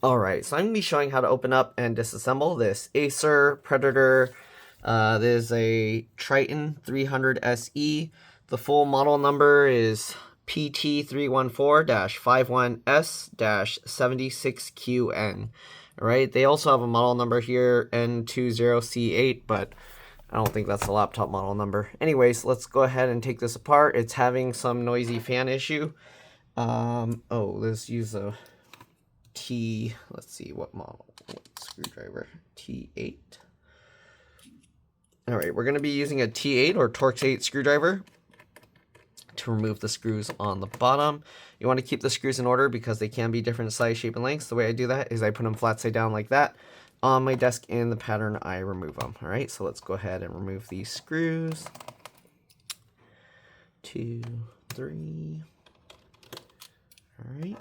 Alright, so I'm going to be showing how to open up and disassemble this Acer Predator. This is a Triton 300 SE. The full model number is PT314-51S-76QN. Alright, they also have a model number here, N20C8, but I don't think that's the laptop model number. Anyways, let's go ahead and take this apart. It's having some noisy fan issue. Let's use a let's see what model, what screwdriver, T8. All right, we're going to be using a T8 or Torx 8 screwdriver to remove the screws on the bottom. You want to keep the screws in order because they can be different size, shape, and lengths. The way I do that is I put them flat side down like that on my desk in the pattern I remove them. All right, so let's go ahead and remove these screws. 2, 3. All right.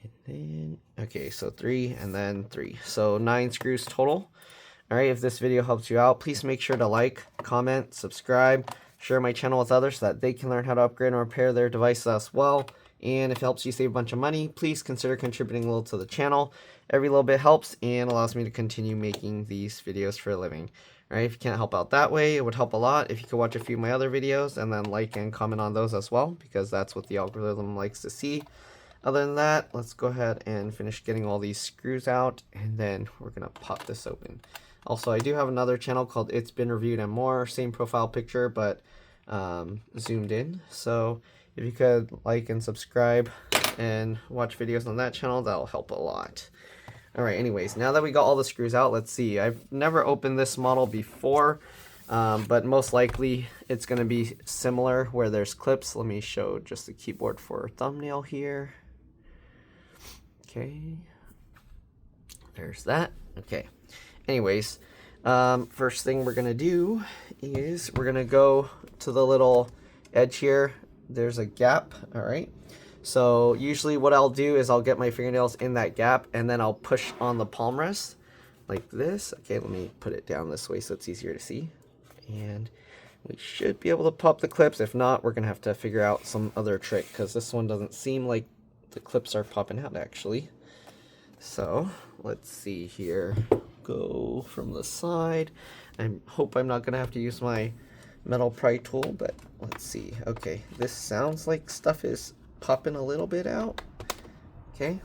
And then, okay, so 3 and then 3. So 9 screws total. Alright, if this video helps you out, please make sure to like, comment, subscribe, share my channel with others so that they can learn how to upgrade and repair their devices as well. And if it helps you save a bunch of money, please consider contributing a little to the channel. Every little bit helps and allows me to continue making these videos for a living. Alright, if you can't help out that way, it would help a lot if you could watch a few of my other videos and then like and comment on those as well, because that's what the algorithm likes to see. Other than that, let's go ahead and finish getting all these screws out, and then we're going to pop this open. Also, I do have another channel called It's Been Reviewed and More, same profile picture, but zoomed in. So if you could like and subscribe and watch videos on that channel, that'll help a lot. Alright, anyways, now that we got all the screws out, let's see. I've never opened this model before, but most likely it's going to be similar where there's clips. Let me show just the keyboard for a thumbnail here. Okay, there's that. Okay, anyways, first thing we're gonna do is we're gonna go to the little edge here. There's a gap. All right, so usually what I'll do is I'll get my fingernails in that gap and then I'll push on the palm rest like this. Okay, let me put it down this way so it's easier to see, and we should be able to pop the clips. If not, we're gonna have to figure out some other trick because this one doesn't seem like the clips are popping out actually. So let's see here. Go from the side. I hope I'm not gonna have to use my metal pry tool, but let's see. Okay, this sounds like stuff is popping a little bit out. Okay,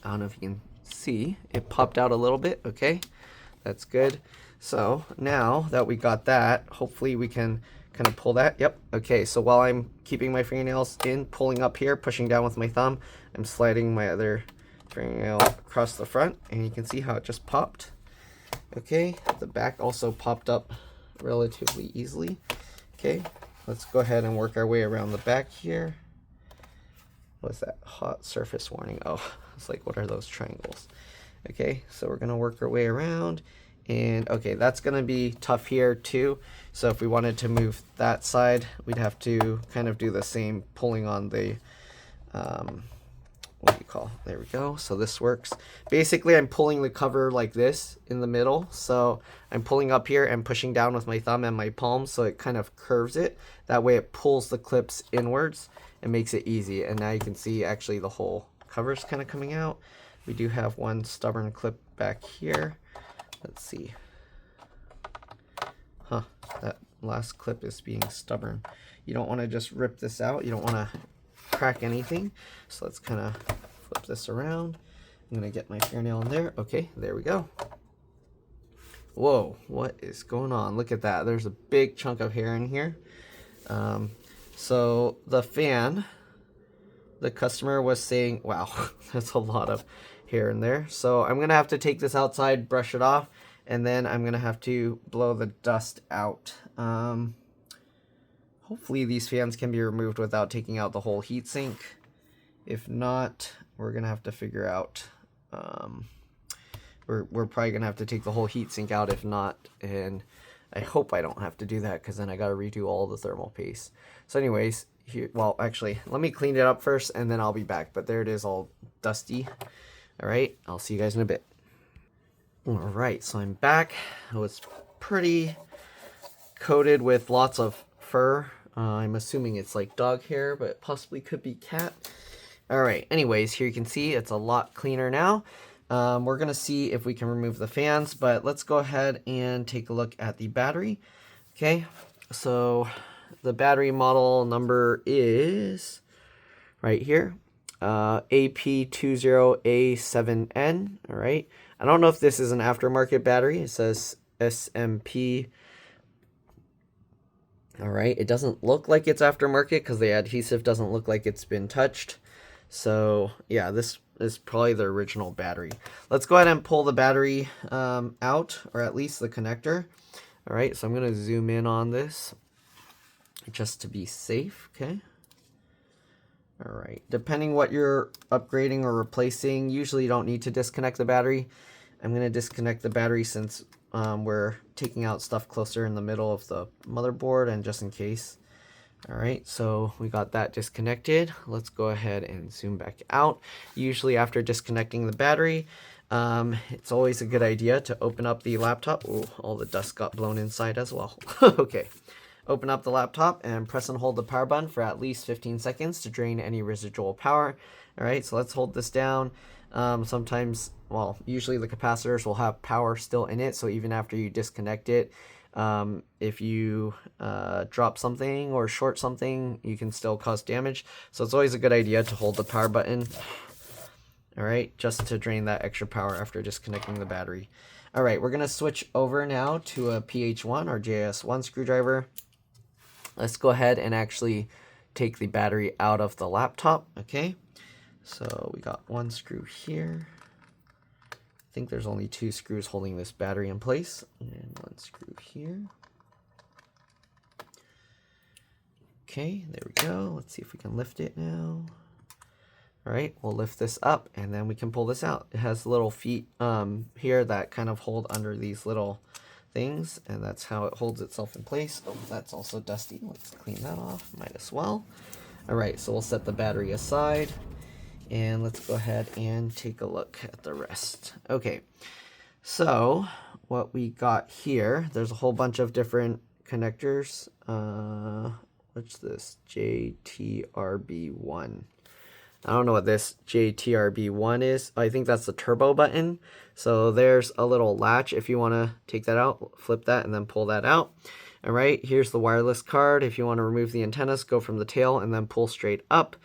I don't know if you can see, it popped out a little bit. Okay, that's good. So now that we got that, hopefully we can kind of pull that. Yep. Okay, so while I'm keeping my fingernails in, pulling up here, pushing down with my thumb, I'm sliding my other fingernail across the front, and you can see how it just popped. Okay, the back also popped up relatively easily. Okay, let's go ahead and work our way around the back here. What's that? Hot surface warning. Oh, it's like, what are those triangles? Okay, so we're gonna work our way around. And okay, that's going to be tough here too. So if we wanted to move that side, we'd have to kind of do the same pulling on the, what do you call? There we go. So this works. Basically, I'm pulling the cover like this in the middle. So I'm pulling up here and pushing down with my thumb and my palm. So it kind of curves it. That way it pulls the clips inwards and makes it easy. And now you can see actually the whole cover is kind of coming out. We do have one stubborn clip back here. Let's see. Huh, that last clip is being stubborn. You don't want to just rip this out. You don't want to crack anything. So let's kind of flip this around. I'm going to get my fingernail in there. Okay, there we go. Whoa, what is going on? Look at that. There's a big chunk of hair in here. So the fan, the customer was saying, wow, that's a lot of hair in there. So I'm going to have to take this outside, brush it off, and then I'm going to have to blow the dust out. Hopefully these fans can be removed without taking out the whole heatsink. If not, we're going to have to figure out, we're probably going to have to take the whole heatsink out if not, and I hope I don't have to do that because then I got to redo all the thermal paste. So anyways, here, well, actually, let me clean it up first and then I'll be back. But there it is, all dusty. All right, I'll see you guys in a bit. All right, so I'm back. It was pretty coated with lots of fur. I'm assuming it's like dog hair, but it possibly could be cat. All right, anyways, here you can see it's a lot cleaner now. We're going to see if we can remove the fans, but let's go ahead and take a look at the battery. Okay, so the battery model number is right here, AP20A7N, all right. I don't know if this is an aftermarket battery. It says SMP. All right, it doesn't look like it's aftermarket because the adhesive doesn't look like it's been touched. So yeah, this is probably the original battery. Let's go ahead and pull the battery out, or at least the connector. All right, so I'm going to zoom in on this just to be safe, okay? All right, depending what you're upgrading or replacing, usually you don't need to disconnect the battery. I'm going to disconnect the battery since we're taking out stuff closer in the middle of the motherboard and just in case. All right, so we got that disconnected. Let's go ahead and zoom back out. Usually after disconnecting the battery, it's always a good idea to open up the laptop. Oh, all the dust got blown inside as well. Okay, open up the laptop and press and hold the power button for at least 15 seconds to drain any residual power. All right, so let's hold this down. Sometimes, well, usually the capacitors will have power still in it, so even after you disconnect it, if you drop something or short something, you can still cause damage. So it's always a good idea to hold the power button, all right, just to drain that extra power after disconnecting the battery. All right, we're going to switch over now to a PH1 or JS1 screwdriver. Let's go ahead and actually take the battery out of the laptop, okay? So we got one screw here. I think there's only 2 screws holding this battery in place, and 1 screw here. Okay, there we go. Let's see if we can lift it now. All right, we'll lift this up and then we can pull this out. It has little feet here that kind of hold under these little things, and that's how it holds itself in place. Oh, that's also dusty. Let's clean that off, might as well. All right, so we'll set the battery aside. And let's go ahead and take a look at the rest. Okay, so what we got here, there's a whole bunch of different connectors. What's this? JTRB1. I don't know what this JTRB1 is. I think that's the turbo button. So there's a little latch if you want to take that out, flip that, and then pull that out. All right, here's the wireless card. If you want to remove the antennas, go from the tail and then pull straight up.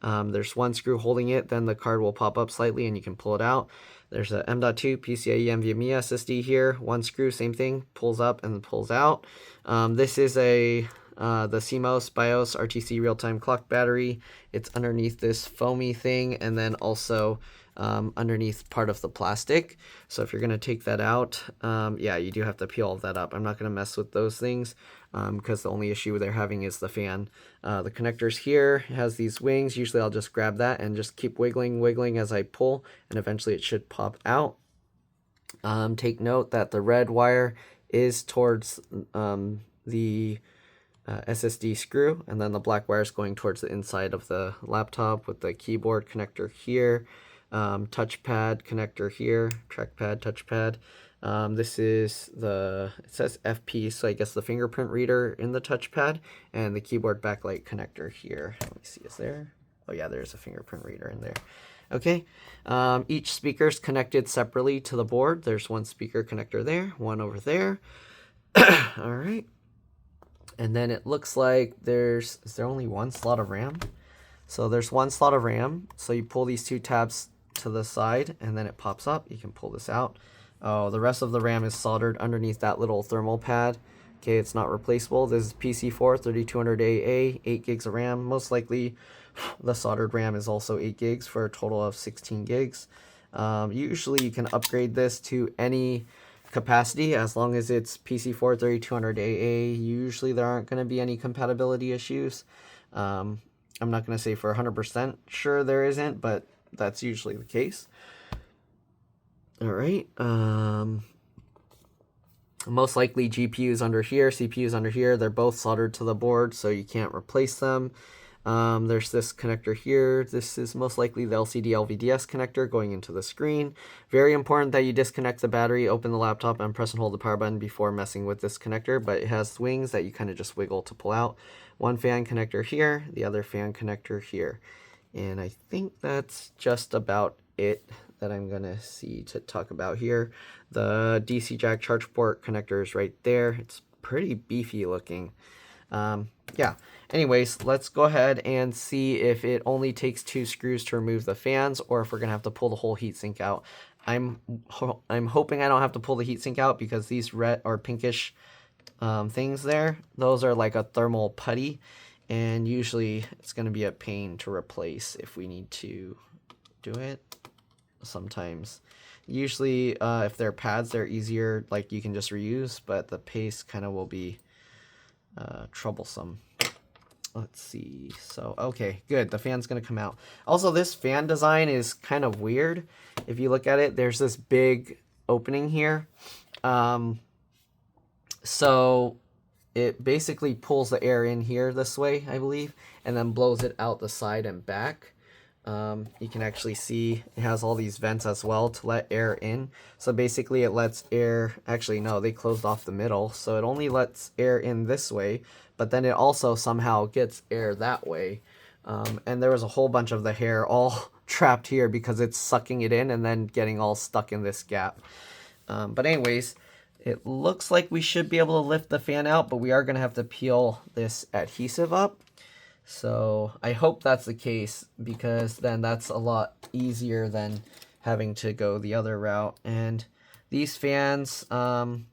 There's 1 screw holding it, then the card will pop up slightly and you can pull it out. There's a M.2 PCIe NVMe SSD here, 1 screw, same thing, pulls up and pulls out. This is the CMOS BIOS RTC real-time clock battery. It's underneath this foamy thing and then also underneath part of the plastic. So if you're going to take that out, yeah, you do have to peel all that up. I'm not going to mess with those things because the only issue they're having is the fan. The connectors here has these wings. Usually I'll just grab that and just keep wiggling as I pull, and eventually it should pop out. Take note that the red wire is towards the SSD screw, and then the black wire is going towards the inside of the laptop with the keyboard connector here, touchpad connector here, trackpad, touchpad. This is it says FP, so I guess the fingerprint reader in the touchpad, and the keyboard backlight connector here. Let me see, is there? Oh yeah, there's a fingerprint reader in there. Okay, each speaker is connected separately to the board. There's 1 speaker connector there, 1 over there. All right. And then it looks like is there only 1 slot of RAM? So there's 1 slot of RAM. So you pull these 2 tabs to the side and then it pops up. You can pull this out. Oh, the rest of the RAM is soldered underneath that little thermal pad. Okay, it's not replaceable. This is PC4 3200AA, 8 gigs of RAM. Most likely the soldered RAM is also 8 gigs for a total of 16 gigs. Usually you can upgrade this to any capacity as long as it's PC4 3200AA. Usually there aren't going to be any compatibility issues. I'm not going to say for 100% sure there isn't, but that's usually the case. All right. Most likely GPUs under here, CPUs under here. They're both soldered to the board, so you can't replace them. There's this connector here. This is most likely the LCD LVDS connector going into the screen. Very important that you disconnect the battery, open the laptop, and press and hold the power button before messing with this connector, but it has wings that you kind of just wiggle to pull out. 1 fan connector here, the other fan connector here. And I think that's just about it that I'm gonna see to talk about here. The DC jack charge port connector is right there. It's pretty beefy looking. Yeah, anyways, let's go ahead and see if it only takes 2 screws to remove the fans, or if we're gonna have to pull the whole heatsink out. I'm hoping I don't have to pull the heatsink out, because these red or pinkish things there, those are like a thermal putty, and usually it's going to be a pain to replace if we need to do it sometimes. Usually if they're pads, they're easier, like you can just reuse, but the paste kind of will be troublesome. Let's see. So, okay, good. The fan's going to come out. Also, this fan design is kind of weird. If you look at it, there's this big opening here. So it basically pulls the air in here this way, I believe, and then blows it out the side and back. You can actually see it has all these vents as well to let air in. So basically it lets air, actually no, they closed off the middle, so it only lets air in this way, but then it also somehow gets air that way. And there was a whole bunch of the hair all trapped here because it's sucking it in and then getting all stuck in this gap. But anyways, it looks like we should be able to lift the fan out, but we are going to have to peel this adhesive up. So I hope that's the case, because then that's a lot easier than having to go the other route. And these fans, the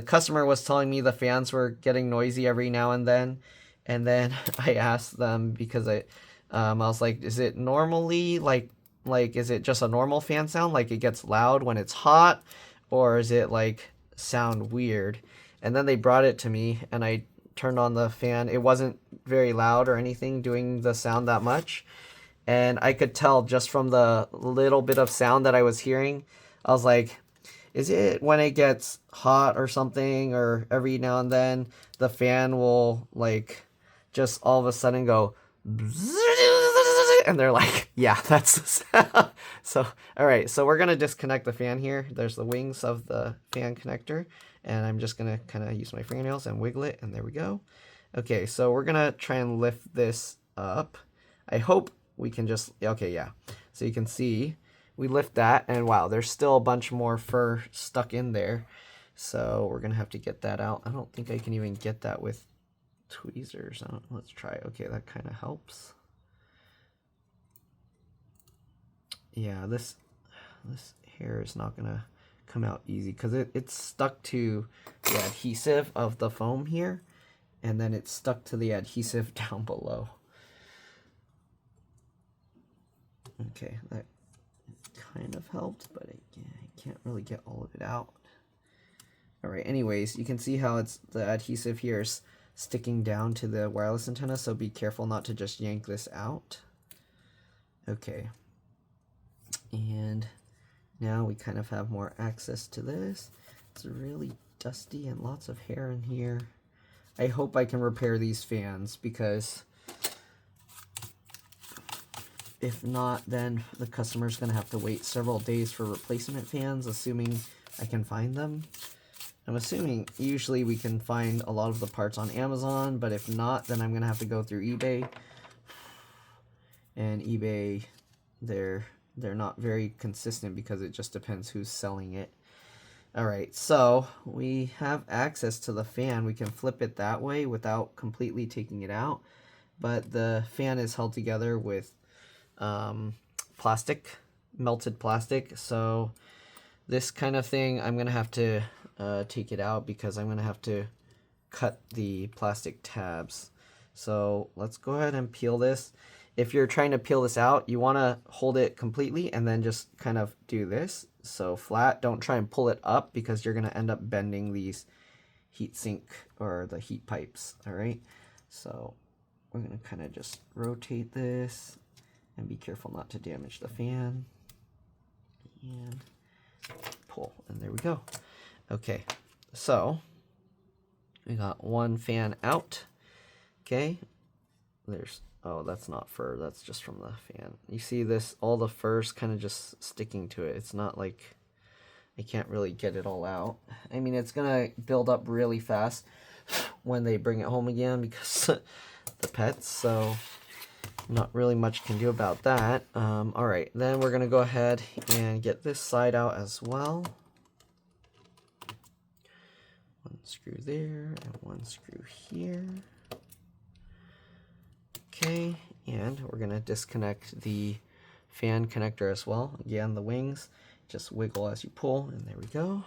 customer was telling me the fans were getting noisy every now and then. And then I asked them, because I was like, is it normally like is it just a normal fan sound? Like it gets loud when it's hot? Or is it like sound weird? And then they brought it to me and I turned on the fan. It wasn't very loud or anything doing the sound that much. And I could tell just from the little bit of sound that I was hearing, I was like, is it when it gets hot or something, or every now and then the fan will like just all of a sudden go and they're like, yeah, that's the sound. So, all right, so we're gonna disconnect the fan here. There's the wings of the fan connector, and I'm just gonna kind of use my fingernails and wiggle it, and there we go. Okay, so we're gonna try and lift this up. I hope we can just, okay, yeah. So you can see, we lift that, and wow, there's still a bunch more fur stuck in there. So we're gonna have to get that out. I don't think I can even get that with tweezers. Let's try. Okay, that kind of helps. Yeah, this hair is not gonna come out easy because it's stuck to the adhesive of the foam here, and then it's stuck to the adhesive down below. Okay, that kind of helped, but I can't really get all of it out. All right, anyways, you can see how the adhesive here is sticking down to the wireless antenna, so be careful not to just yank this out. Okay. And now we kind of have more access to this. It's really dusty and lots of hair in here. I hope I can repair these fans, because if not, then the customer's going to have to wait several days for replacement fans, assuming I can find them. I'm assuming usually we can find a lot of the parts on Amazon, but if not, then I'm going to have to go through eBay. And eBay, they're not very consistent because it just depends who's selling it. All right, so we have access to the fan. We can flip it that way without completely taking it out, but the fan is held together with plastic, melted plastic. So this kind of thing, I'm gonna have to take it out, because I'm gonna have to cut the plastic tabs. So let's go ahead and peel this. If you're trying to peel this out, you want to hold it completely and then just kind of do this. So flat, don't try and pull it up, because you're going to end up bending these heat sink or the heat pipes. All right. So we're going to kind of just rotate this and be careful not to damage the fan. And pull, and there we go. Okay. So we got one fan out. Okay. Oh, that's not fur, that's just from the fan. You see this, all the fur's kind of just sticking to it. It's not like I can't really get it all out. I mean, it's gonna build up really fast when they bring it home again, because the pets. So not really much can do about that. All right, then we're gonna go ahead and get this side out as well. One screw there and one screw here. Okay, and we're gonna disconnect the fan connector as well. Again, the wings, just wiggle as you pull, and there we go.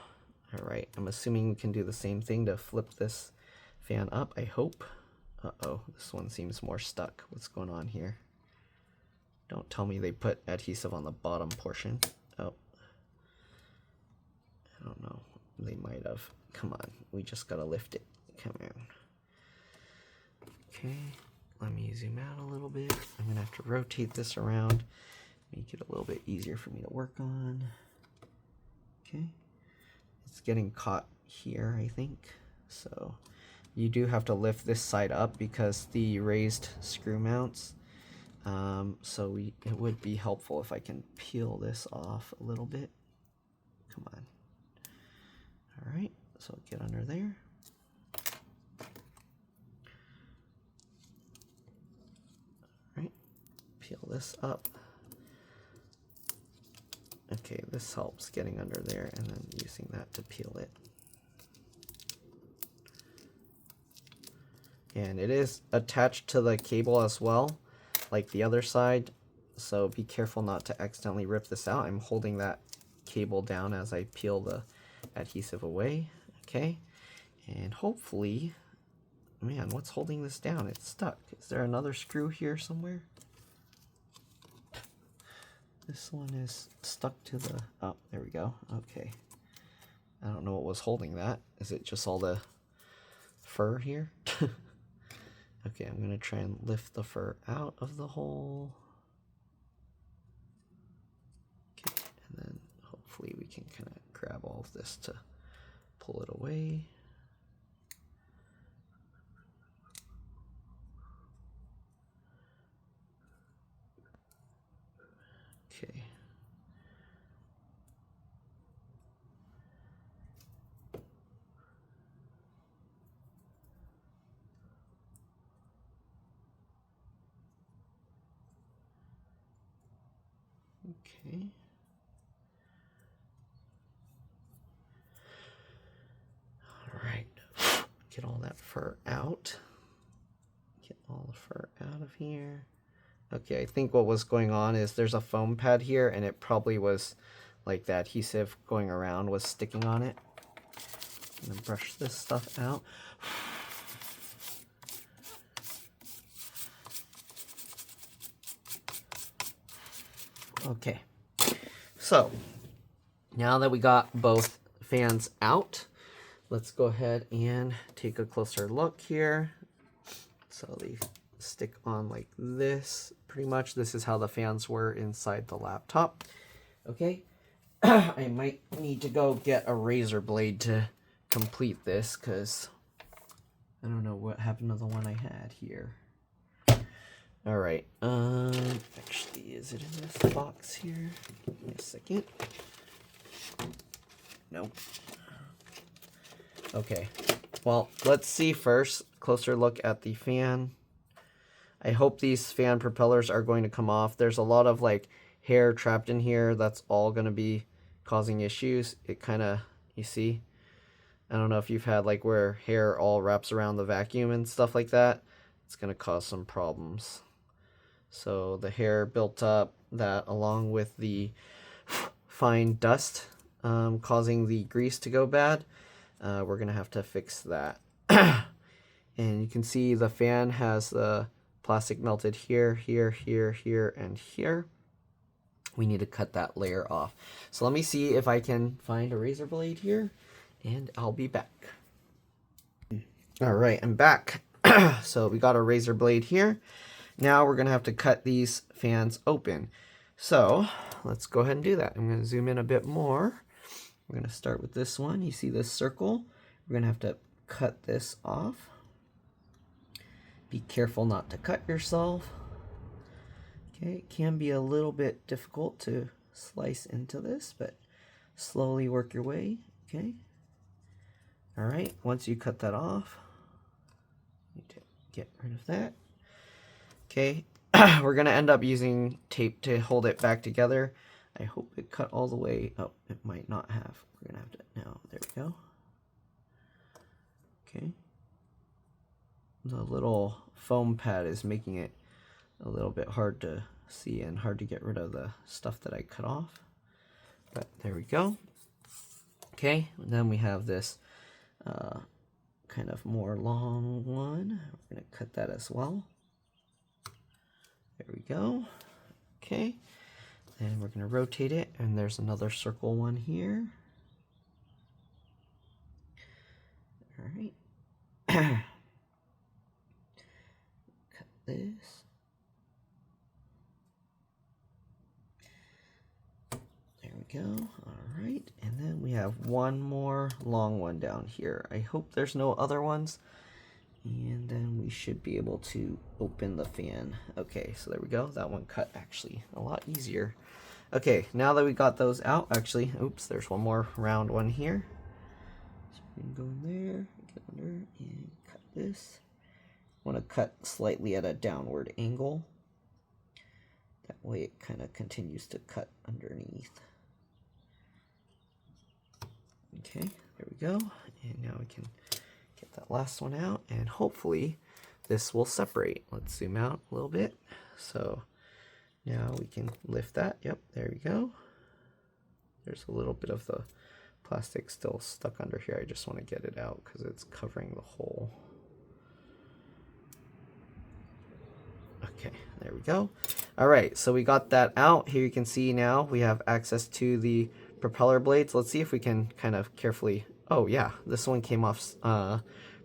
All right, I'm assuming we can do the same thing to flip this fan up, I hope. Uh-oh, this one seems more stuck. What's going on here? Don't tell me they put adhesive on the bottom portion. Oh, I don't know. They might have. Come on, we just gotta lift it. Come on. Okay, let me zoom out a little bit. I'm gonna have to rotate this around, make it a little bit easier for me to work on. Okay, it's getting caught here, I think. So you do have to lift this side up because the raised screw mounts. It would be helpful if I can peel this off a little bit. Come on. All right, so get under there. All right, peel this up. Okay, this helps getting under there and then using that to peel it. And it is attached to the cable as well, like the other side, so be careful not to accidentally rip this out. I'm holding that cable down as I peel the adhesive away. Okay, and hopefully, man, what's holding this down? It's stuck. Is there another screw here somewhere? This one is stuck to the, oh, there we go. Okay, I don't know what was holding that. Is it just all the fur here? Okay, I'm going to try and lift the fur out of the hole. Okay, and then hopefully we can kind of grab all of this to pull it away. Okay. Okay. All right. Get all that fur out. Get all the fur out of here. Okay, I think what was going on is there's a foam pad here, and it probably was like the adhesive going around was sticking on it. I'm gonna brush this stuff out. Okay, so now that we got both fans out, let's go ahead and take a closer look here. So they stick on like this. Pretty much this is how the fans were inside the laptop. Okay, I might need to go get a razor blade to complete this because I don't know what happened to the one I had here. All right, actually, is it in this box here? Give me a second. Nope. Okay, well, let's see first, closer look at the fan. I hope these fan propellers are going to come off. There's a lot of like hair trapped in here. That's all going to be causing issues. It kind of, you see, I don't know if you've had like where hair all wraps around the vacuum and stuff like that. It's going to cause some problems. So the hair built up, that along with the fine dust causing the grease to go bad. We're going to have to fix that. And you can see the fan has the plastic melted here, here, here, here, and here. We need to cut that layer off. So let me see if I can find a razor blade here, and I'll be back. All right, I'm back. So we got a razor blade here. Now we're going to have to cut these fans open. So let's go ahead and do that. I'm going to zoom in a bit more. We're going to start with this one. You see this circle? We're going to have to cut this off. Be careful not to cut yourself. Okay, it can be a little bit difficult to slice into this, but slowly work your way. Okay. All right, once you cut that off, you need to get rid of that. Okay, we're going to end up using tape to hold it back together. I hope it cut all the way. Oh, it might not have. We're going to have to, now, there we go. Okay. The little foam pad is making it a little bit hard to see and hard to get rid of the stuff that I cut off. But there we go. Okay, and then we have this kind of more long one. We're going to cut that as well. There we go. Okay, and we're going to rotate it, and there's another circle one here. All right. Cut this. There we go. All right, and then we have one more long one down here. I hope there's no other ones. And then we should be able to open the fan. Okay, so there we go. That one cut actually a lot easier. Okay, now that we got those out, actually, oops, there's one more round one here. So we can go in there, get under, and cut this. I want to cut slightly at a downward angle. That way it kind of continues to cut underneath. Okay, there we go. And now we can get that last one out, and hopefully this will separate. Let's zoom out a little bit. So now we can lift that. Yep, there we go. There's a little bit of the plastic still stuck under here. I just want to get it out because it's covering the hole. Okay, there we go. All right, so we got that out. Here you can see now we have access to the propeller blades. Let's see if we can kind of carefully, oh yeah, this one came off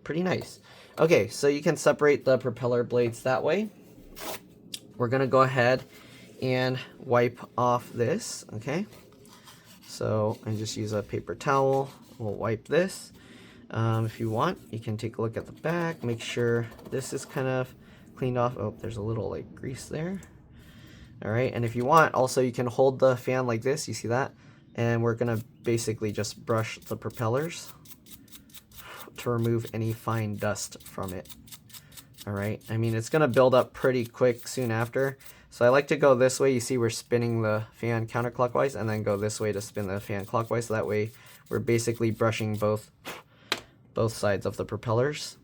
pretty nice. Okay, so you can separate the propeller blades that way. We're gonna go ahead and wipe off this, okay? So I just use a paper towel. We'll wipe this. If you want, you can take a look at the back, make sure this is kind of cleaned off. Oh, there's a little like grease there. All right, and if you want, also you can hold the fan like this, you see that? And we're gonna basically just brush the propellers to remove any fine dust from it. All right, I mean, it's gonna build up pretty quick soon after. So I like to go this way. You see we're spinning the fan counterclockwise, and then go this way to spin the fan clockwise. So that way we're basically brushing both sides of the propellers.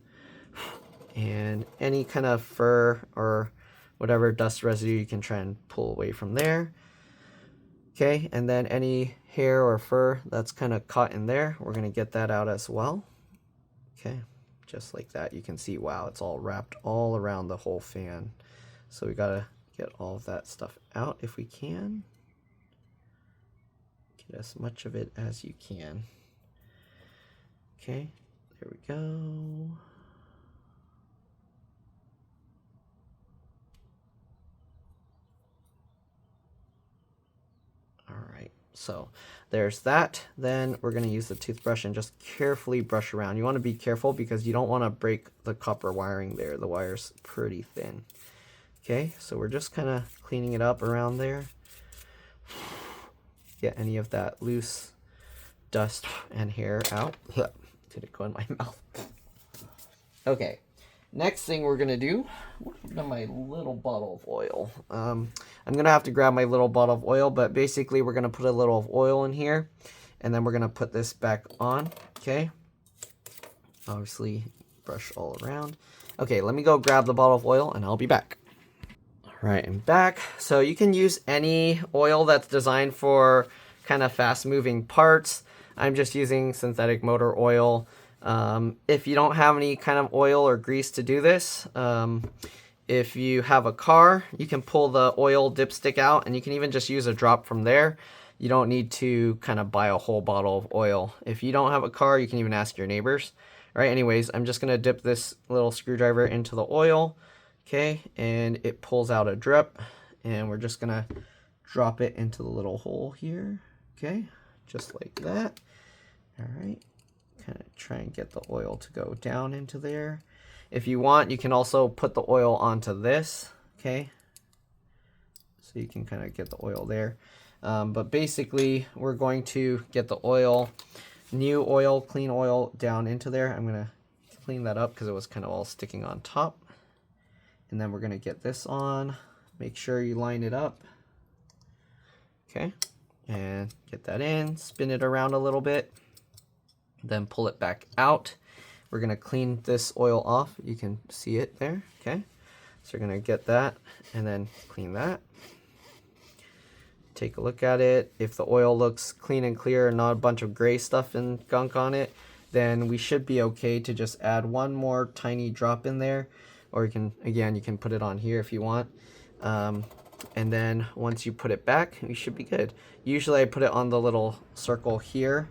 And any kind of fur or whatever dust residue you can try and pull away from there. Okay, and then any hair or fur that's kind of caught in there, we're gonna get that out as well. Okay, just like that. You can see, wow, it's all wrapped all around the whole fan. So we gotta get all of that stuff out if we can. Get as much of it as you can. Okay, there we go. All right, so there's that. Then we're going to use the toothbrush and just carefully brush around. You want to be careful because you don't want to break the copper wiring there. The wire's pretty thin. Okay, so we're just kind of cleaning it up around there. Get any of that loose dust and hair out. Did it go in my mouth? Okay. Next thing we're gonna do, where's my little bottle of oil? I'm gonna have to grab my little bottle of oil, but basically we're gonna put a little of oil in here, and then we're gonna put this back on. Okay. Obviously, brush all around. Okay, let me go grab the bottle of oil, and I'll be back. All right, I'm back. So you can use any oil that's designed for kind of fast-moving parts. I'm just using synthetic motor oil. If you don't have any kind of oil or grease to do this, if you have a car, you can pull the oil dipstick out, and you can even just use a drop from there. You don't need to kind of buy a whole bottle of oil. If you don't have a car, you can even ask your neighbors. All right, anyways, I'm just going to dip this little screwdriver into the oil, okay, and it pulls out a drip, and we're just going to drop it into the little hole here, okay, just like that. All right. Kind of try and get the oil to go down into there. If you want, you can also put the oil onto this, okay? So you can kind of get the oil there. But basically, we're going to get the oil, new oil, clean oil down into there. I'm going to clean that up because it was kind of all sticking on top. And then we're going to get this on. make sure you line it up. Okay, and get that in, spin it around a little bit, then pull it back out. We're gonna clean this oil off. You can see it there, okay? So we're gonna get that and then clean that. Take a look at it. If the oil looks clean and clear and not a bunch of gray stuff and gunk on it, then we should be okay to just add one more tiny drop in there. Or you can, again, you can put it on here if you want. And then once you put it back, you should be good. Usually I put it on the little circle here,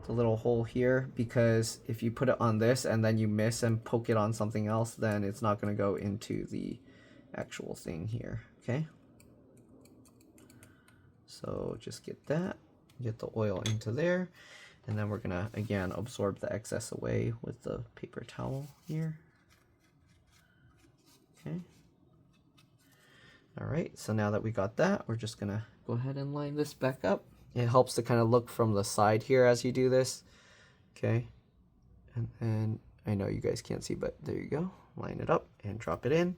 the little hole here, because if you put it on this and then you miss and poke it on something else, then it's not going to go into the actual thing here, okay? So just get that, get the oil into there, and then we're going to, again, absorb the excess away with the paper towel here. Okay. All right, so now that we got that, we're just gonna go ahead and line this back up. It helps to kind of look from the side here as you do this. Okay, and I know you guys can't see, but there you go. Line it up and drop it in,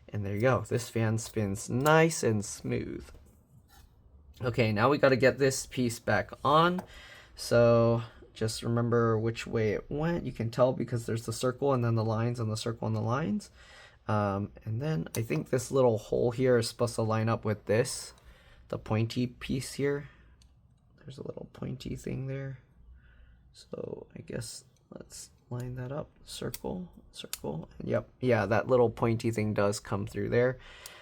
and there you go. This fan spins nice and smooth. Okay, now we gotta get this piece back on. So just remember which way it went. You can tell because there's the circle and then the lines and the circle and the lines. And then I think this little hole here is supposed to line up with this, the pointy piece here. There's a little pointy thing there. So I guess let's line that up. Circle, circle. Yep, yeah, that little pointy thing does come through there.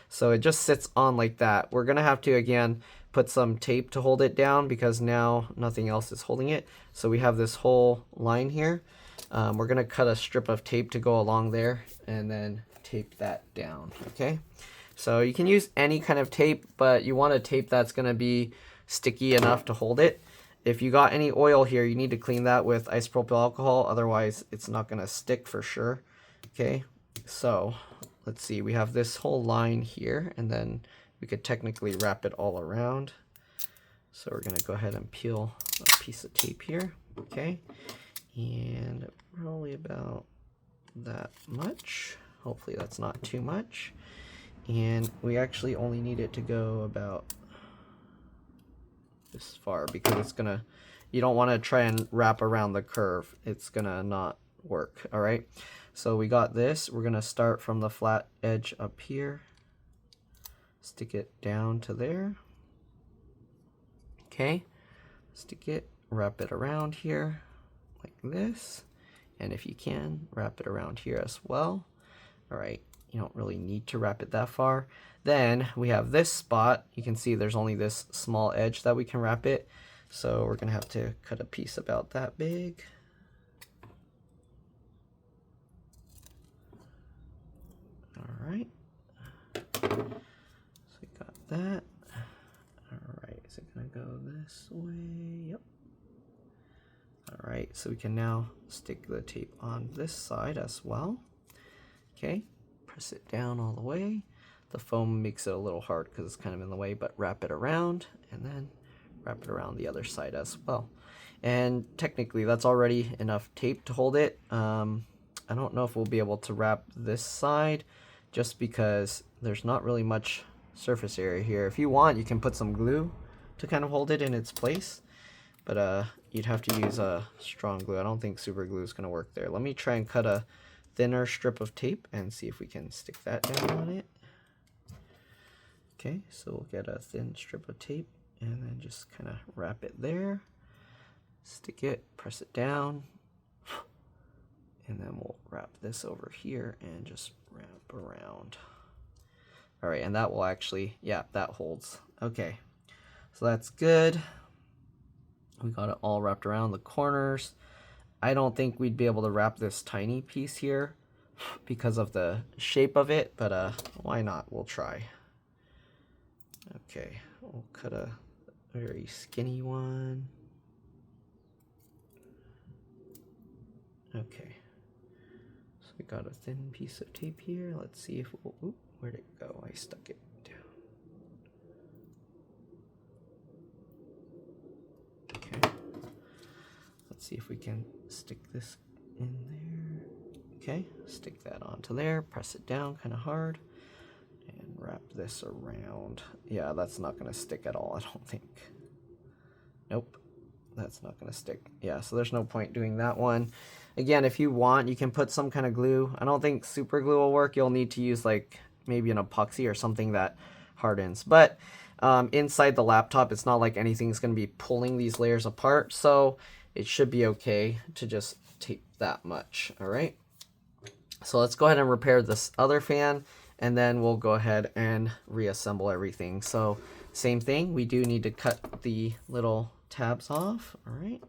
So it just sits on like that. We're gonna have to, again, put some tape to hold it down because now nothing else is holding it. So we have this whole line here. We're gonna cut a strip of tape to go along there and then tape that down, okay? So you can use any kind of tape, but you want a tape that's gonna be sticky enough to hold it. If you got any oil here, you need to clean that with isopropyl alcohol, otherwise it's not gonna stick for sure, okay? So let's see, we have this whole line here, and then we could technically wrap it all around. So we're gonna go ahead and peel a piece of tape here, okay? And probably about that much. Hopefully that's not too much. And we actually only need it to go about this far because it's gonna, you don't want to try and wrap around the curve. It's gonna not work, all right? So we got this. We're gonna start from the flat edge up here. Stick it down to there. Okay, stick it, wrap it around here like this. And if you can, wrap it around here as well. All right, you don't really need to wrap it that far. Then we have this spot. You can see there's only this small edge that we can wrap it. So we're gonna have to cut a piece about that big. All right, so we got that. All right, is it gonna go this way? Yep. All right, so we can now stick the tape on this side as well. Okay, press it down all the way. The foam makes it a little hard because it's kind of in the way, but wrap it around and then wrap it around the other side as well. And technically that's already enough tape to hold it. I don't know if we'll be able to wrap this side just because there's not really much surface area here. If you want, you can put some glue to kind of hold it in its place, but you'd have to use a strong glue. I don't think super glue is going to work there. Let me try and cut a thinner strip of tape and see if we can stick that down on it. Okay, so we'll get a thin strip of tape and then just kind of wrap it there, stick it, press it down, and then we'll wrap this over here and just wrap around. All right, and that will actually, yeah, that holds. Okay, so that's good. We got it all wrapped around the corners. I don't think we'd be able to wrap this tiny piece here because of the shape of it, but why not? We'll try. Okay, we'll cut a very skinny one. Okay, so we got a thin piece of tape here. Let's see if we'll, oop, where'd it go? I stuck it down. Okay, let's see if we can stick this in there. Okay, stick that onto there, press it down kind of hard, and wrap this around. Yeah, that's not gonna stick at all, I don't think. Nope, that's not gonna stick. Yeah, so there's no point doing that one. Again, if you want, you can put some kind of glue. I don't think super glue will work. You'll need to use like maybe an epoxy or something that hardens. But inside the laptop, it's not like anything's gonna be pulling these layers apart, so it should be okay to just tape that much, all right? So let's go ahead and repair this other fan, and then we'll go ahead and reassemble everything. So same thing, we do need to cut the little tabs off, all right?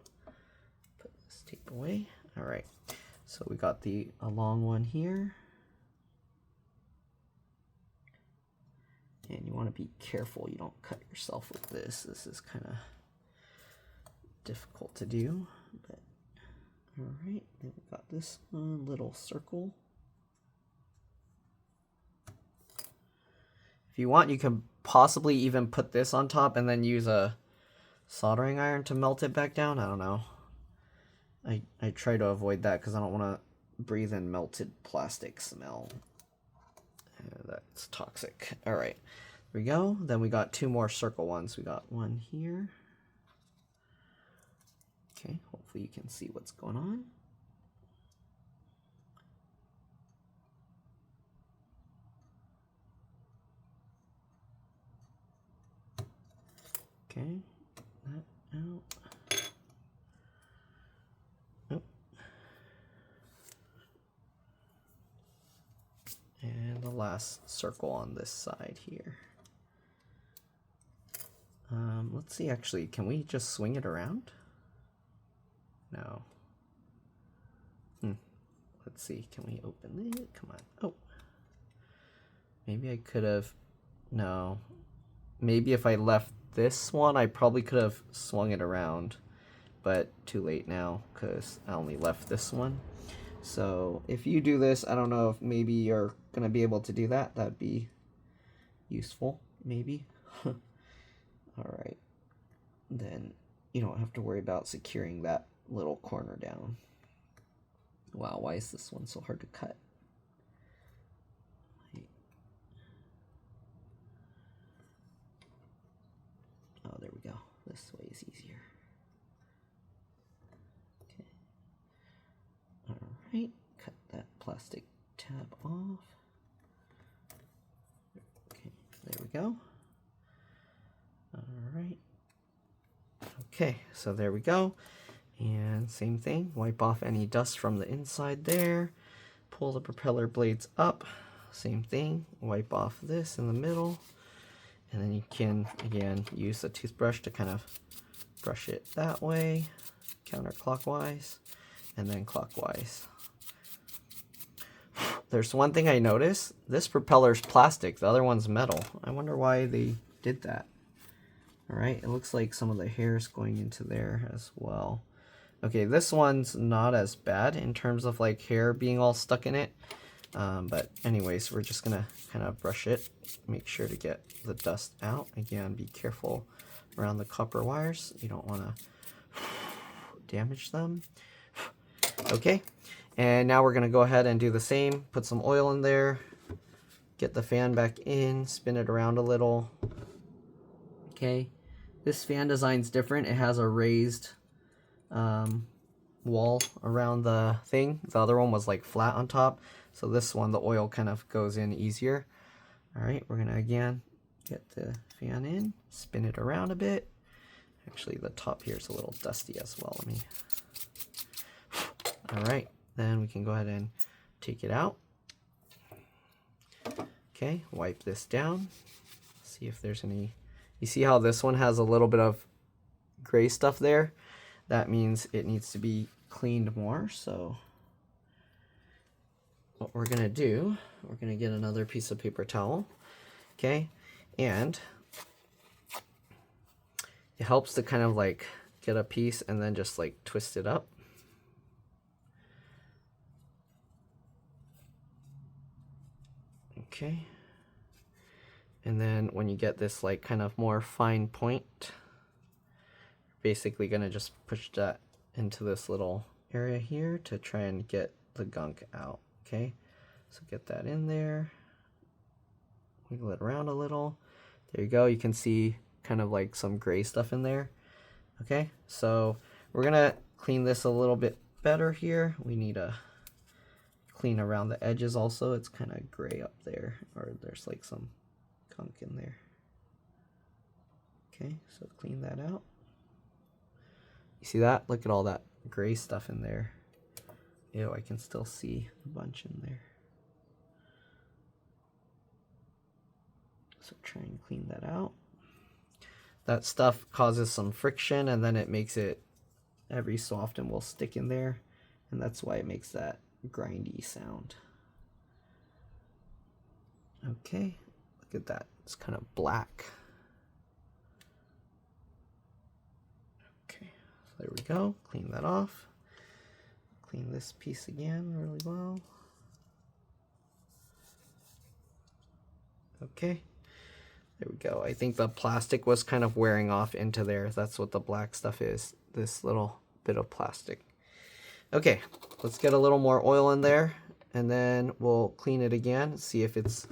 Put this tape away, all right. So we got a long one here. And you want to be careful you don't cut yourself with this. This is kind of difficult to do, but all right. Then we got this one, little circle. If you want, you can possibly even put this on top and then use a soldering iron to melt it back down. I don't know. I try to avoid that because I don't want to breathe in melted plastic smell. That's toxic. All right, there we go. Then we got two more circle ones. We got one here. Okay, hopefully you can see what's going on. Okay, that out. Oh. And the last circle on this side here. Let's see, actually, can we just swing it around? No. Let's see, can we open it? Come on. Oh. Maybe I could have, no. Maybe if I left this one, I probably could have swung it around, but too late now because I only left this one. So if you do this, I don't know if maybe you're gonna be able to do that. That'd be useful, maybe. All right, then you don't have to worry about securing that little corner down. Wow, why is this one so hard to cut? Oh, there we go. This way is easier. Okay. All right, cut that plastic tab off. Okay, there we go. All right. Okay, so there we go. And same thing, wipe off any dust from the inside there. Pull the propeller blades up. Same thing, wipe off this in the middle. And then you can, again, use a toothbrush to kind of brush it that way, counterclockwise, and then clockwise. There's one thing I noticed. This propeller's plastic, the other one's metal. I wonder why they did that. All right, it looks like some of the hair is going into there as well. Okay, this one's not as bad in terms of like hair being all stuck in it. But anyways, we're just gonna kind of brush it, make sure to get the dust out. Again, be careful around the copper wires. You don't want to damage them. Okay, and now we're gonna go ahead and do the same. Put some oil in there, get the fan back in, spin it around a little. Okay, this fan design's different. It has a raised wall around the thing. The other one was like flat on top. So this one, the oil kind of goes in easier. All right, we're gonna again get the fan in, spin it around a bit. Actually, the top here is a little dusty as well. Let me. All right, then we can go ahead and take it out. Okay, wipe this down. See if there's any. You see how this one has a little bit of gray stuff there? That means it needs to be cleaned more. So what we're gonna do, we're gonna get another piece of paper towel, okay? And it helps to kind of like get a piece and then just like twist it up. Okay. And then when you get this like kind of more fine point, basically gonna just push that into this little area here to try and get the gunk out. Okay, so get that in there. wiggle it around a little. There you go. You can see kind of like some gray stuff in there. Okay, so we're gonna clean this a little bit better here. We need to clean around the edges also. It's kind of gray up there, or there's like some gunk in there. Okay, so clean that out. You see that? Look at all that gray stuff in there. Ew, I can still see a bunch in there. So try and clean that out. That stuff causes some friction, and then it makes it, every so often will stick in there, and that's why it makes that grindy sound. Okay, look at that. It's kind of black. Okay, so there we go. Clean that off. Clean this piece again really well. Okay, there we go. I think the plastic was kind of wearing off into there. That's what the black stuff is, this little bit of plastic. Okay, let's get a little more oil in there, and then we'll clean it again, see if it's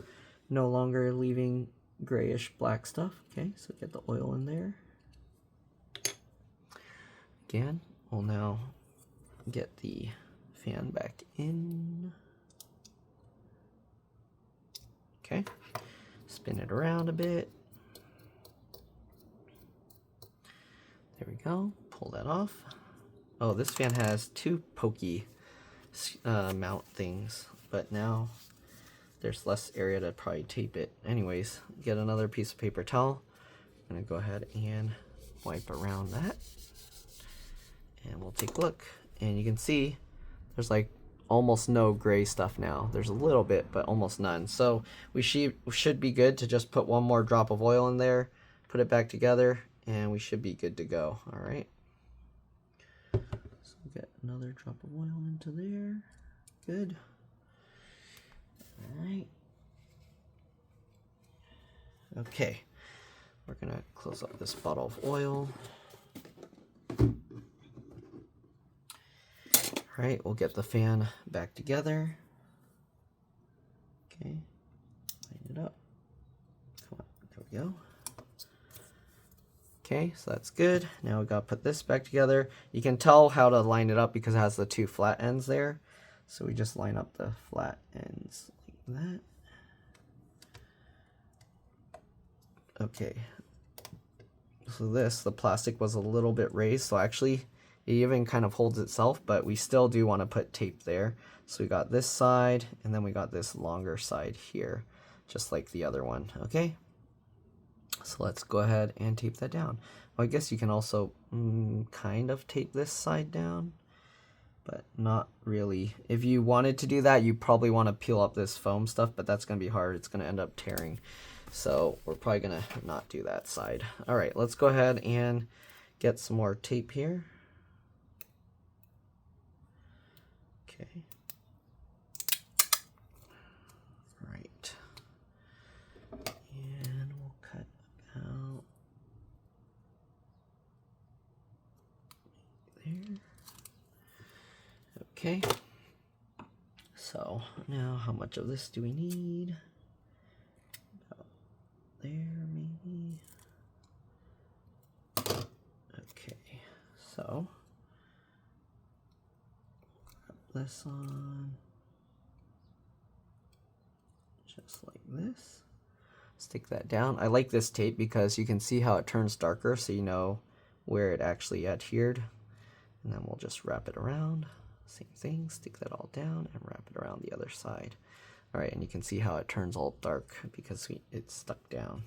no longer leaving grayish black stuff. Okay, so get the oil in there. Again, we'll now get the fan back in. Okay, spin it around a bit. There we go, pull that off. Oh, this fan has two pokey mount things, but now there's less area to probably tape it. Anyways, get another piece of paper towel. I'm gonna go ahead and wipe around that, and we'll take a look. And you can see there's like almost no gray stuff now. There's a little bit, but almost none. So we should be good to just put one more drop of oil in there, put it back together, and we should be good to go. All right. So get another drop of oil into there. Good. All right. Okay. We're gonna close up this bottle of oil. All right, we'll get the fan back together. Okay, line it up. Come on, there we go. Okay, so that's good. Now we gotta put this back together. You can tell how to line it up because it has the two flat ends there. So we just line up the flat ends like that. Okay, so the plastic was a little bit raised, so actually it even kind of holds itself, but we still do want to put tape there. So we got this side, and then we got this longer side here, just like the other one, okay? So let's go ahead and tape that down. Well, I guess you can also kind of tape this side down, but not really. If you wanted to do that, you probably want to peel up this foam stuff, but that's going to be hard. It's going to end up tearing. So we're probably going to not do that side. All right, let's go ahead and get some more tape here. Okay. Right. And we'll cut out there. Okay. So now how much of this do we need? About there maybe. Okay. So this on just like this. Stick that down. I like this tape because you can see how it turns darker, so you know where it actually adhered. And then we'll just wrap it around. Same thing, stick that all down and wrap it around the other side. All right, and you can see how it turns all dark because it's stuck down.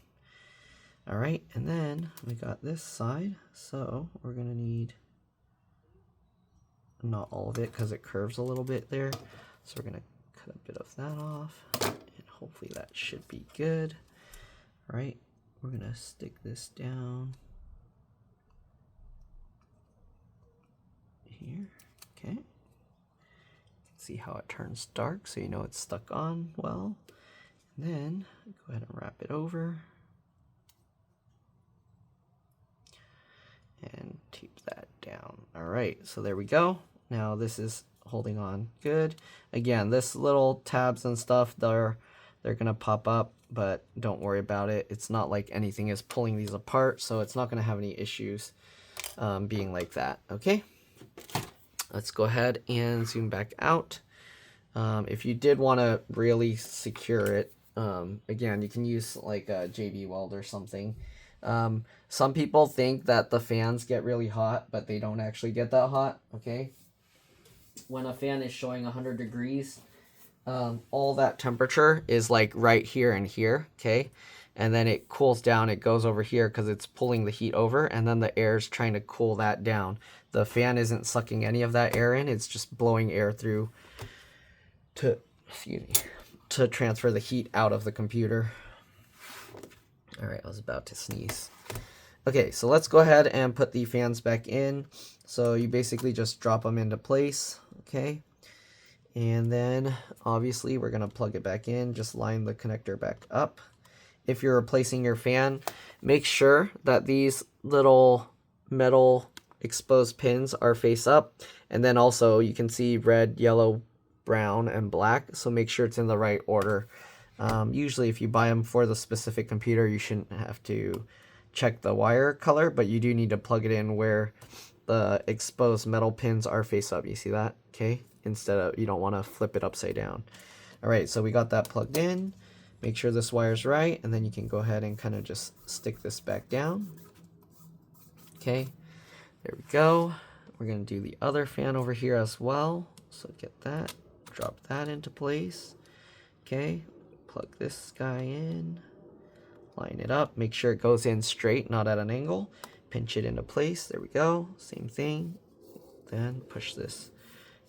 All right, and then we got this side, so we're gonna need not all of it because it curves a little bit there. So we're gonna cut a bit of that off, and hopefully that should be good. All right, we're gonna stick this down here. Okay, you can see how it turns dark, so you know it's stuck on well. And then go ahead and wrap it over and tape that down. All right, so there we go. Now this is holding on good. Again, this little tabs and stuff, they're gonna pop up, but don't worry about it. It's not like anything is pulling these apart, so it's not going to have any issues being like that. Okay, let's go ahead and zoom back out. If you did want to really secure it, again, you can use like a JB Weld or something. Some people think that the fans get really hot, but they don't actually get that hot. Okay, when a fan is showing 100 degrees, all that temperature is like right here and here. Okay, and then it cools down, it goes over here because it's pulling the heat over, and then the air is trying to cool that down. The fan isn't sucking any of that air in, it's just blowing air through to, excuse me, to transfer the heat out of the computer. All right, I was about to sneeze. Okay, so let's go ahead and put the fans back in. So you basically just drop them into place, okay? And then obviously we're gonna plug it back in, just line the connector back up. If you're replacing your fan, make sure that these little metal exposed pins are face up. And then also you can see red, yellow, brown, and black. So make sure it's in the right order. Usually if you buy them for the specific computer, you shouldn't have to check the wire color, but you do need to plug it in where the exposed metal pins are face up. You see that? Okay. Instead of, you don't want to flip it upside down. All right, so we got that plugged in. Make sure this wire's right, and then you can go ahead and kind of just stick this back down. Okay, there we go. We're gonna do the other fan over here as well. So get that, drop that into place. Okay, plug this guy in, line it up, make sure it goes in straight, not at an angle. Pinch it into place, there we go, same thing. Then push this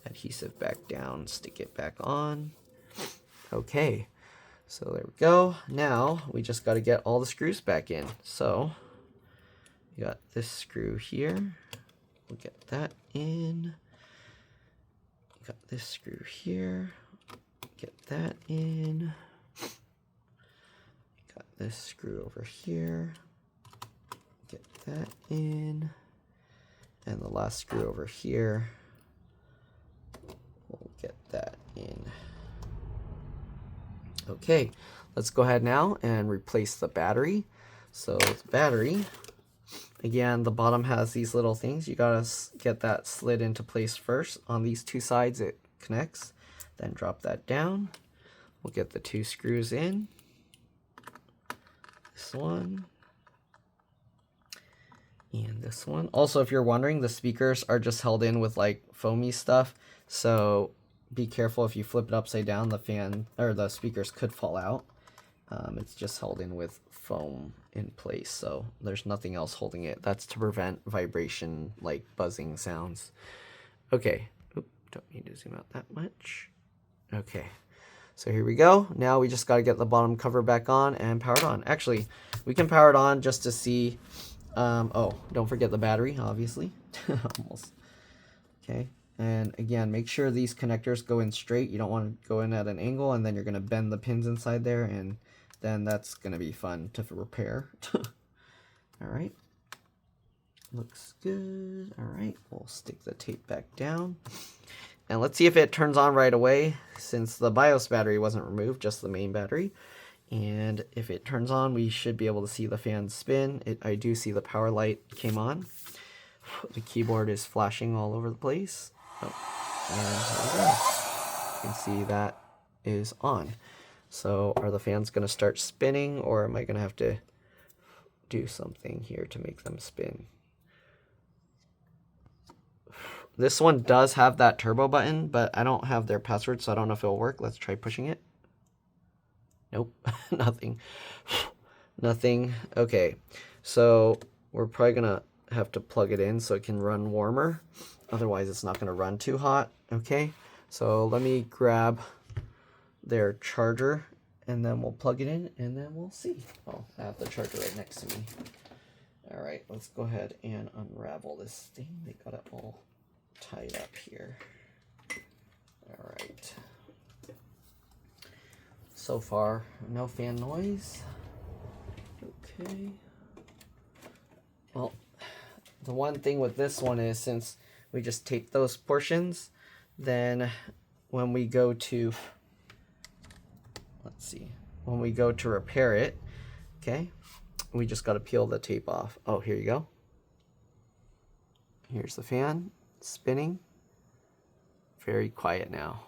adhesive back down, stick it back on. Okay, so there we go. Now we just got to get all the screws back in. So we got this screw here, we'll get that in. Got this screw here, get that in. Got this screw over here, get that in. And the last screw over here, we'll get that in. Okay, let's go ahead now and replace the battery. So the battery, again, the bottom has these little things. You gotta get that slid into place first. On these two sides it connects, then drop that down. We'll get the two screws in. This one. And this one. Also, if you're wondering, the speakers are just held in with like foamy stuff. So be careful if you flip it upside down, the fan or the speakers could fall out. It's just held in with foam in place, so there's nothing else holding it. That's to prevent vibration, like buzzing sounds. Okay, oop, don't need to zoom out that much. Okay, so here we go. Now we just got to get the bottom cover back on and power it on. Actually, we can power it on just to see. Oh, don't forget the battery, obviously. Almost. Okay. And again, make sure these connectors go in straight. You don't want to go in at an angle, and then you're going to bend the pins inside there, and then that's going to be fun to repair. All right. Looks good. All right. We'll stick the tape back down. And let's see if it turns on right away, since the BIOS battery wasn't removed, just the main battery. And if it turns on, we should be able to see the fan spin. I do see the power light came on. The keyboard is flashing all over the place. Oh, and there we go. You can see that is on. So are the fans going to start spinning, or am I going to have to do something here to make them spin? This one does have that turbo button, but I don't have their password, so I don't know if it'll work. Let's try pushing it. Nope, nothing. Nothing. Okay, so we're probably going to have to plug it in so it can run warmer. Otherwise, it's not going to run too hot. Okay, so let me grab their charger, and then we'll plug it in, and then we'll see. Oh, I have the charger right next to me. All right, let's go ahead and unravel this thing. They got it all tied up here. All right. So far, no fan noise. Okay. Well, the one thing with this one is, since we just tape those portions, then when we go to, let's see, when we go to repair it. Okay, we just got to peel the tape off. Oh, here you go. Here's the fan spinning. Very quiet now.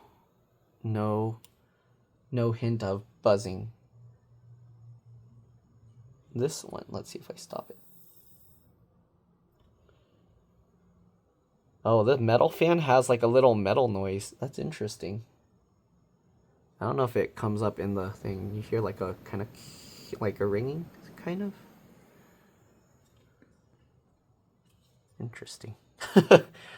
No hint of buzzing. This one, let's see if I stop it. Oh, the metal fan has like a little metal noise. That's interesting. I don't know if it comes up in the thing. You hear like a kind of like a ringing, kind of. Interesting.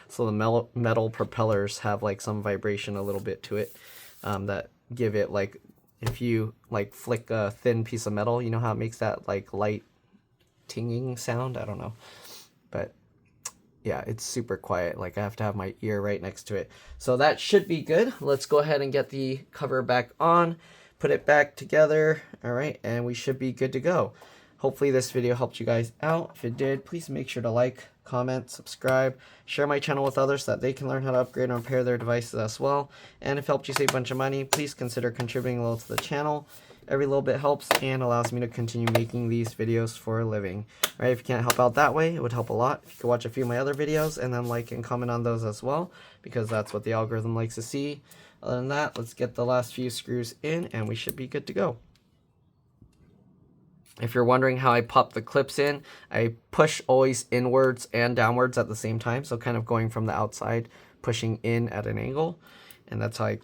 So the metal propellers have like some vibration a little bit to it, that give it like, if you like flick a thin piece of metal, you know how it makes that like light tinging sound? I don't know. But yeah, it's super quiet. Like I have to have my ear right next to it. So that should be good. Let's go ahead and get the cover back on, put it back together. All right, and we should be good to go. Hopefully this video helped you guys out. If it did, please make sure to like, comment, subscribe, share my channel with others so that they can learn how to upgrade and repair their devices as well. And if it helped you save a bunch of money, please consider contributing a little to the channel. Every little bit helps and allows me to continue making these videos for a living. All right, if you can't help out that way, it would help a lot if you could watch a few of my other videos and then like and comment on those as well, because that's what the algorithm likes to see. Other than that, let's get the last few screws in and we should be good to go. If you're wondering how I pop the clips in, I push always inwards and downwards at the same time. So kind of going from the outside, pushing in at an angle. And that's how I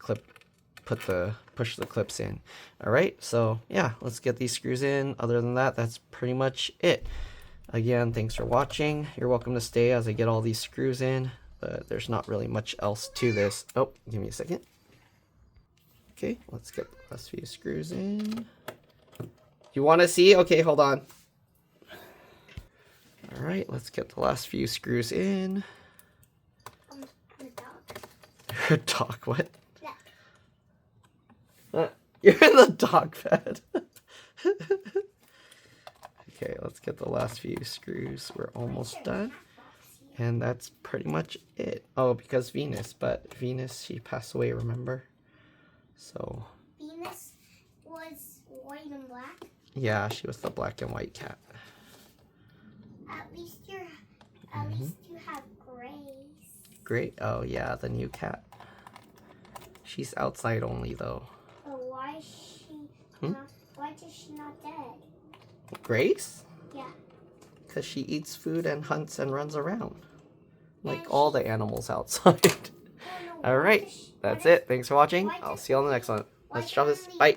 push the clips in. All right, so yeah, let's get these screws in. Other than that, that's pretty much it. Again, thanks for watching. You're welcome to stay as I get all these screws in, but there's not really much else to this. Oh, give me a second. Okay, let's get the last few screws in. You want to see? Okay, hold on. All right, let's get the last few screws in. I'm a dog. You're a dog, what? Yeah. You're in the dog bed. Okay, let's get the last few screws. We're almost done. And that's pretty much it. Oh, because Venus, but Venus, she passed away, remember? So. Venus was white and black? Yeah, she was the black and white cat. At least you have Grace. Great. Oh yeah, the new cat. She's outside only though. But why is she why is she not dead? Grace? Yeah. Because she eats food and hunts and runs around. Like all the animals outside. Alright, that's it. Thanks for watching. I'll see you on the next one. Let's drop this. Bye.